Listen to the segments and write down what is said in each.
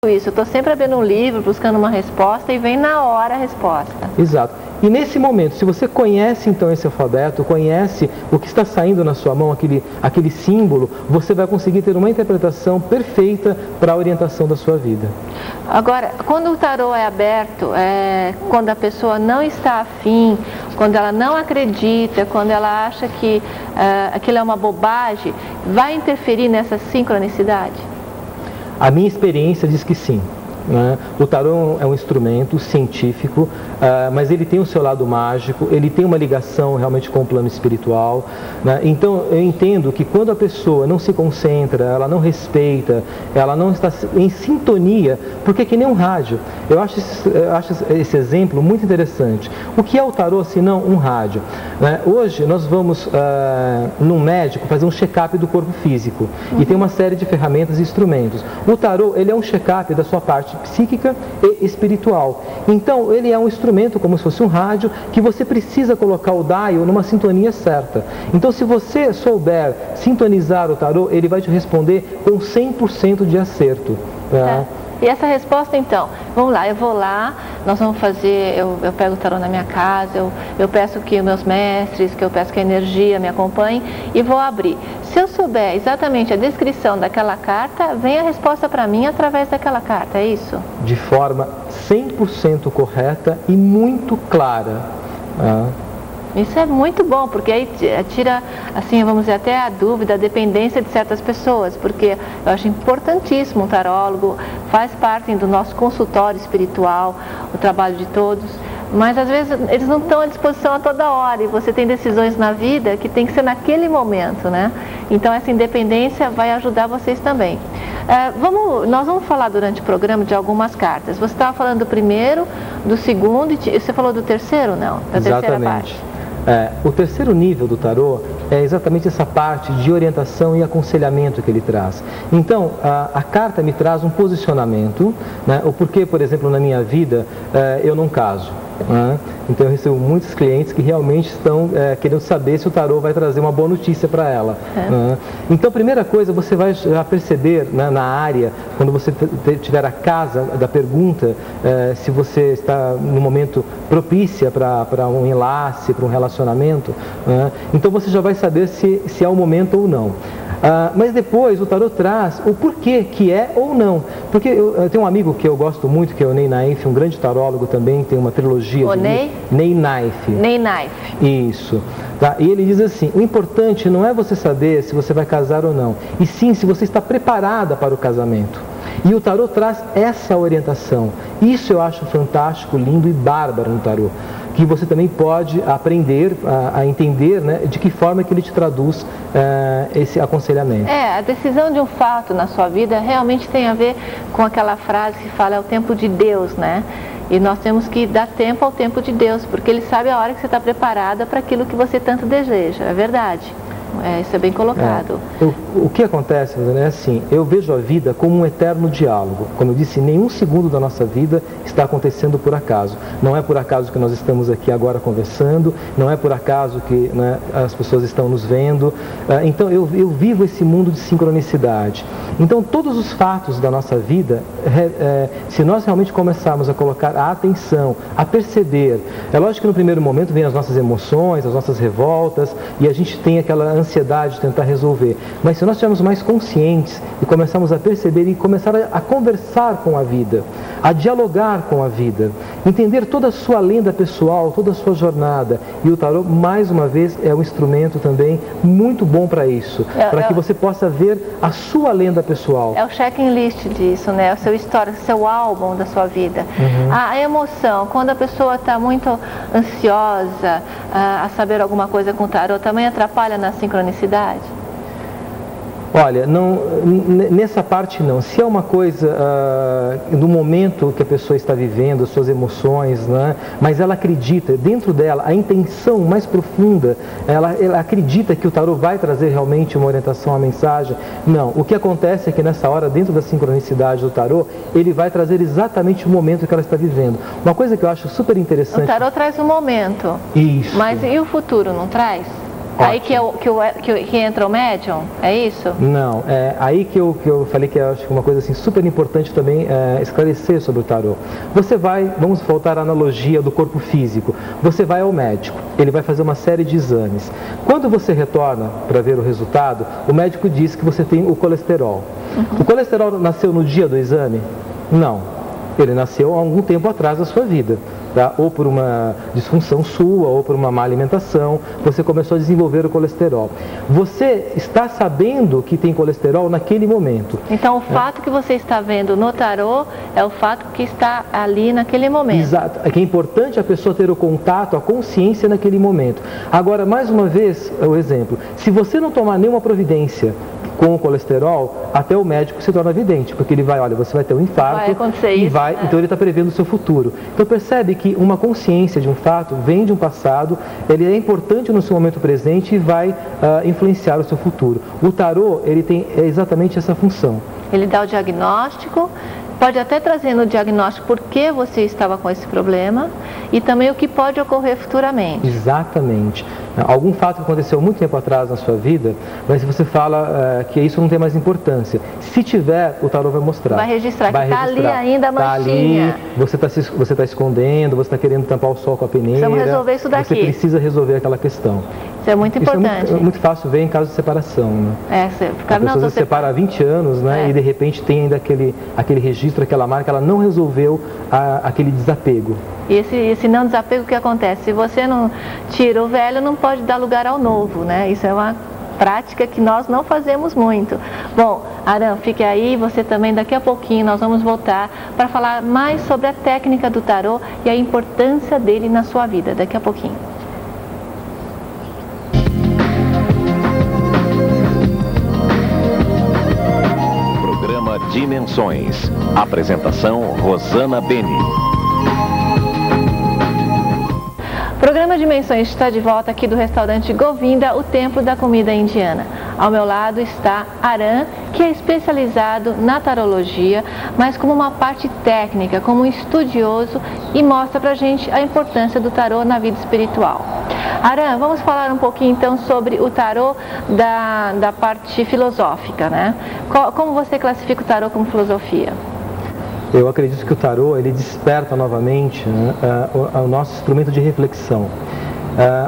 isso, eu estou sempre abrindo um livro, buscando uma resposta e vem na hora a resposta. Exato. E nesse momento, se você conhece então esse alfabeto, conhece o que está saindo na sua mão, aquele símbolo, você vai conseguir ter uma interpretação perfeita para a orientação da sua vida. Agora, quando o tarô é aberto, quando a pessoa não está afim, quando ela não acredita, quando ela acha que aquilo é uma bobagem, vai interferir nessa sincronicidade? A minha experiência diz que sim. O tarô é um instrumento científico, mas ele tem o seu lado mágico, ele tem uma ligação realmente com o plano espiritual, né? Então eu entendo que quando a pessoa não se concentra, ela não respeita, ela não está em sintonia, porque é que nem um rádio. Eu acho esse exemplo muito interessante. O que é o tarô se não um rádio, né? Hoje nós vamos num médico fazer um check-up do corpo físico e tem uma série de ferramentas e instrumentos. O tarô, ele é um check-up da sua parte psíquica e espiritual. Então, ele é um instrumento, como se fosse um rádio, que você precisa colocar o dial numa sintonia certa. Então, se você souber sintonizar o tarô, ele vai te responder com 100% de acerto. Tá? E essa resposta, então, vamos lá, eu vou lá, nós vamos fazer, eu pego o tarô na minha casa, eu peço que meus mestres, eu peço que a energia me acompanhe e vou abrir. Se eu souber exatamente a descrição daquela carta, vem a resposta para mim através daquela carta, é isso? De forma 100% correta e muito clara. Isso é muito bom, porque aí tira, assim, vamos dizer, até a dúvida, a dependência de certas pessoas, porque eu acho importantíssimo um tarólogo, faz parte do nosso consultório espiritual, o trabalho de todos, mas às vezes eles não estão à disposição a toda hora e você tem decisões na vida que tem que ser naquele momento, né? Então essa independência vai ajudar vocês também. Nós vamos falar durante o programa de algumas cartas. Você estava falando do primeiro, do segundo e você falou do terceiro, não? Da terceira parte. O terceiro nível do tarô é exatamente essa parte de orientação e aconselhamento que ele traz. Então, a carta me traz um posicionamento, né? O porquê, por exemplo, na minha vida, eu não caso. Então eu recebo muitos clientes que realmente estão querendo saber se o tarô vai trazer uma boa notícia para ela. Então, primeira coisa, você vai já perceber, né, na área, quando você tiver a casa da pergunta, se você está no momento propícia para um enlace, para um relacionamento, então você já vai saber se é o momento ou não. Mas depois o tarô traz o porquê que é ou não. Porque eu tenho um amigo que eu gosto muito, que é o Ney Naif, um grande tarólogo também, tem uma trilogia. O Ney? Ney Naif. Ney Naif. Isso. Tá? E ele diz assim, o importante não é você saber se você vai casar ou não, e sim se você está preparada para o casamento. E o tarô traz essa orientação. Isso eu acho fantástico, lindo e bárbaro no tarô. Que você também pode aprender a entender, né, de que forma que ele te traduz esse aconselhamento. A decisão de um fato na sua vida realmente tem a ver com aquela frase que fala é o tempo de Deus, né? E nós temos que dar tempo ao tempo de Deus, porque Ele sabe a hora que você está preparada para aquilo que você tanto deseja, é verdade. Isso é bem colocado. O que acontece, é assim, eu vejo a vida como um eterno diálogo. Como eu disse, nenhum segundo da nossa vida está acontecendo por acaso. Não é por acaso que nós estamos aqui agora conversando, não é por acaso que, né, as pessoas estão nos vendo. Então eu vivo esse mundo de sincronicidade. Então todos os fatos da nossa vida, se nós realmente começarmos a colocar a atenção, a perceber, é lógico que no primeiro momento vem as nossas emoções, as nossas revoltas, e a gente tem aquela ansiedade de tentar resolver. Mas se nós estivermos mais conscientes e começarmos a perceber e começar a conversar com a vida, a dialogar com a vida, entender toda a sua lenda pessoal, toda a sua jornada, e o tarô, mais uma vez, é um instrumento também muito bom para isso, para que você possa ver a sua lenda pessoal. É o checklist disso, né? O seu histórico, o seu álbum da sua vida. A emoção, quando a pessoa está muito ansiosa a saber alguma coisa com o tarô, também atrapalha na sincronicidade? Olha, não, nessa parte não. Se é uma coisa no momento que a pessoa está vivendo, as suas emoções, né, mas ela acredita, dentro dela, a intenção mais profunda, ela acredita que o tarô vai trazer realmente uma orientação, uma mensagem, não. O que acontece é que nessa hora, dentro da sincronicidade do tarô, ele vai trazer exatamente o momento que ela está vivendo. Uma coisa que eu acho super interessante... O tarô traz o momento. Isso. Mas e o futuro, não traz? Aí que entra o médium? É isso? Não, é aí que eu falei que eu acho uma coisa assim super importante também esclarecer sobre o tarô. Você vai, vamos voltar à analogia do corpo físico, você vai ao médico, ele vai fazer uma série de exames. Quando você retorna para ver o resultado, o médico diz que você tem o colesterol. O colesterol nasceu no dia do exame? Não. Ele nasceu há algum tempo atrás da sua vida. Tá? Ou por uma disfunção sua, ou por uma má alimentação, você começou a desenvolver o colesterol. Você está sabendo que tem colesterol naquele momento. Então o fato que você está vendo no tarô é o fato que está ali naquele momento. Exato. É que é importante a pessoa ter o contato, a consciência naquele momento. Agora, mais uma vez, o exemplo. Se você não tomar nenhuma providência com o colesterol, até o médico se torna vidente, porque ele vai, olha, você vai ter um infarto, vai acontecer isso, então ele está prevendo o seu futuro. Então percebe que uma consciência de um fato vem de um passado, ele é importante no seu momento presente e vai influenciar o seu futuro. O tarô, ele tem exatamente essa função. Ele dá o diagnóstico, pode até trazer no diagnóstico por que você estava com esse problema e também o que pode ocorrer futuramente. Exatamente. Algum fato que aconteceu muito tempo atrás na sua vida, mas se você fala que isso não tem mais importância. Se tiver, o tarô vai mostrar. Vai registrar que está ali ainda a manchinha. Tá ali, você está escondendo, você está querendo tampar o sol com a peneira. Precisamos resolver isso daqui. Você precisa resolver aquela questão. Isso é muito importante. Isso é muito fácil ver em caso de separação. Né? A pessoa se separa há 20 anos, né? E de repente tem ainda aquele registro, aquela marca, ela não resolveu aquele desapego. E esse não desapego, o que acontece? Se você não tira o velho, não pode dar lugar ao novo, né? Isso é uma prática que nós não fazemos muito. Bom, Aran, fique aí, você também, daqui a pouquinho nós vamos voltar para falar mais sobre a técnica do tarô e a importância dele na sua vida, daqui a pouquinho. Programa Dimensões. Apresentação Rosana Beni. O programa Dimensões está de volta aqui do restaurante Govinda, o templo da comida indiana. Ao meu lado está Aran, que é especializado na tarologia, mas como uma parte técnica, como um estudioso, e mostra pra gente a importância do tarô na vida espiritual. Aran, vamos falar um pouquinho então sobre o tarô da parte filosófica, né? Como você classifica o tarô como filosofia? Eu acredito que o tarô, ele desperta novamente, né, o nosso instrumento de reflexão.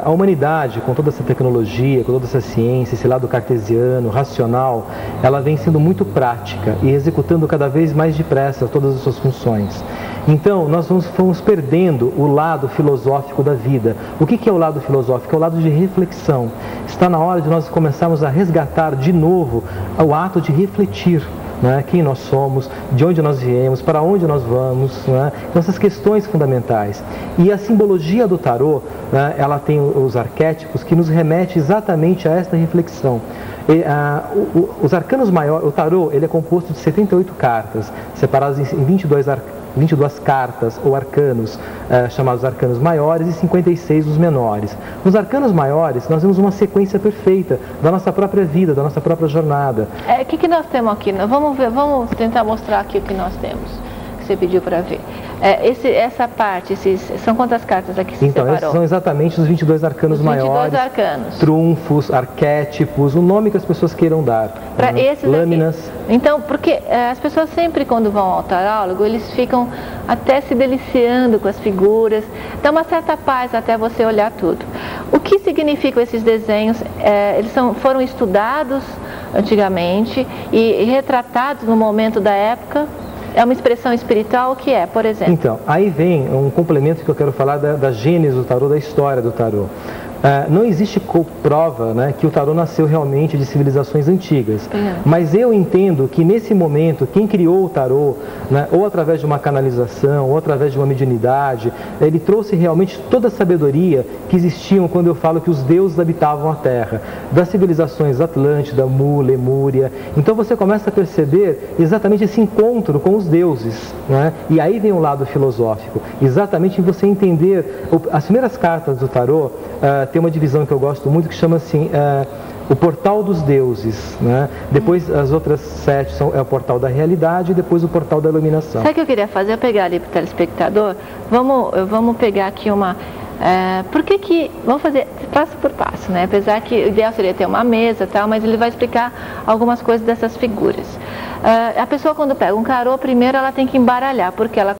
A humanidade, com toda essa tecnologia, com toda essa ciência, esse lado cartesiano, racional, ela vem sendo muito prática e executando cada vez mais depressa todas as suas funções. Então, nós fomos perdendo o lado filosófico da vida. O que é o lado filosófico? É o lado de reflexão. Está na hora de nós começarmos a resgatar de novo o ato de refletir. Né? Quem nós somos, de onde nós viemos, para onde nós vamos, né? Então, essas questões fundamentais. E a simbologia do tarô, né? Ela tem os arquétipos que nos remete exatamente a esta reflexão. Os arcanos maiores, o tarô, ele é composto de 78 cartas, separadas em 22 cartas ou arcanos, chamados arcanos maiores, e 56 os menores. Nos arcanos maiores, nós temos uma sequência perfeita da nossa própria vida, da nossa própria jornada. O que nós temos aqui? Vamos ver, vamos tentar mostrar aqui o que nós temos, que você pediu para ver. Essa parte, são quantas cartas aqui se Então, separou? Esses são exatamente os 22 arcanos maiores, arcanos. Trunfos, arquétipos, o nome que as pessoas queiram dar. Para esses lâminas. Aqui. Então, porque as pessoas sempre quando vão ao tarólogo, eles ficam até se deliciando com as figuras, dá uma certa paz até você olhar tudo. O que significam esses desenhos? Eles foram estudados antigamente e retratados no momento da época? É uma expressão espiritual, o que é, por exemplo? Então, aí vem um complemento que eu quero falar da gênese do tarô, da história do tarô. Não existe prova, né, que o tarô nasceu realmente de civilizações antigas. Mas eu entendo que nesse momento, quem criou o tarô, né, ou através de uma canalização, ou através de uma mediunidade, ele trouxe realmente toda a sabedoria que existiam quando eu falo que os deuses habitavam a Terra. Das civilizações Atlântida, Mu, Lemúria. Então você começa a perceber exatamente esse encontro com os deuses. Né? E aí vem o lado filosófico. Exatamente em você entender as primeiras cartas do tarô. Tem uma divisão que eu gosto muito que chama assim, o portal dos deuses, né? Depois as outras 7 é o portal da realidade e depois o portal da iluminação. Sabe o que eu queria fazer? Eu pegar ali para o telespectador, vamos pegar aqui Vamos fazer passo por passo, né? Apesar que o ideal seria ter uma mesa e tal, mas ele vai explicar algumas coisas dessas figuras. A pessoa quando pega um carô, primeiro ela tem que embaralhar, porque ela